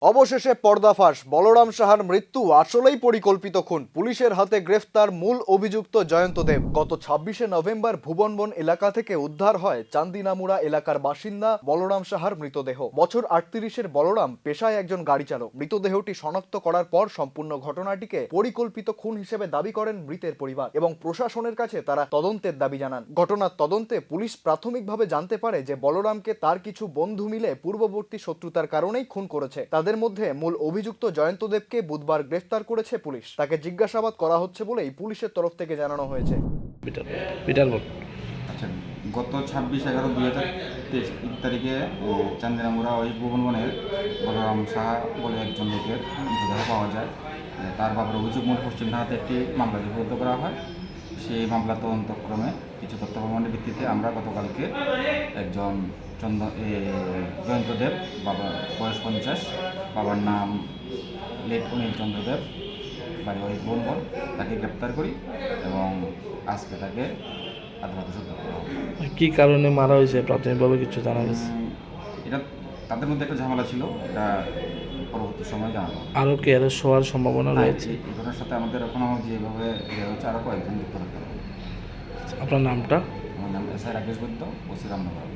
অবশেষে পর্দাফাঁস, বলরাম সাহার মৃত্যু আসলেই পরিকল্পিত খুন। পুলিশের হাতে গ্রেফতার মূল অভিযুক্ত জয়ন্ত দেব। গত ২৬শে নভেম্বর ভুবনবন এলাকা থেকে উদ্ধার হয় চান্দিনামুড়া এলাকার বাসিন্দা বলরাম সাহার মৃতদেহ। বছর ৩৮-এর বলরাম পেশায় একজন গাড়ি চালক। মৃতদেহটি শনাক্ত করার পর সম্পূর্ণ ঘটনাটিকে পরিকল্পিত খুন হিসেবে দাবি করেন মৃতের পরিবার এবং প্রশাসনের কাছে তারা তদন্তের দাবি জানান। ঘটনার তদন্তে পুলিশ প্রাথমিকভাবে জানতে পারে যে বলরামকে তার কিছু বন্ধু মিলে পূর্ববর্তী শত্রুতার কারণেই খুন করেছে। তাদের মধ্যে মূল অভিযুক্ত জয়ন্ত দেবকে বুধবার গ্রেফতার করেছে পুলিশ। তাকে জিজ্ঞাসাবাদ করা হচ্ছে বলেই পুলিশের তরফ থেকে জানানো হয়েছে। আচ্ছা, গত 26/11/2023 তারিখে চান্দিনামুড়া ওই ভুবনবনের বলরাম সাহা বলে একজন লোকের মৃতদেহ পাওয়া যায়। তার ব্যাপারে অভিযোগ মূল পশ্চিম থানাতে একটি মামলা লিপিবদ্ধ করা হয়। সেই মামলা তদন্তক্রমে কিছু তথ্য প্রমাণের ভিত্তিতে আমরা গতকালকে একজন জয়ন্ত দেব, বাবা বয়স 50, বাবার নাম লেট অনিল চন্দ্র দেব, বাড়ি ওই ভুবনবন, তাকে গ্রেপ্তার করি এবং আজকে তাকে আদালতে সোপর্দ করা হবে। কি কারণে মারা হয়েছে প্রাথমিকভাবে কিছু জানা গেছে? এটা তাদের মধ্যে একটা ঝামেলা ছিল, এটা পরবর্তী সময় জানাবো। আরও কি অ্যারেস্ট হওয়ার সম্ভাবনা রয়েছে? এই ঘটনার সাথে আমাদের এখনও যেভাবে হচ্ছে আরও কয়েকজন যুক্ত থাকতে হবে। আপনার নামটা? আমার নাম S I Rakesh Baidya, OC Ramnagar.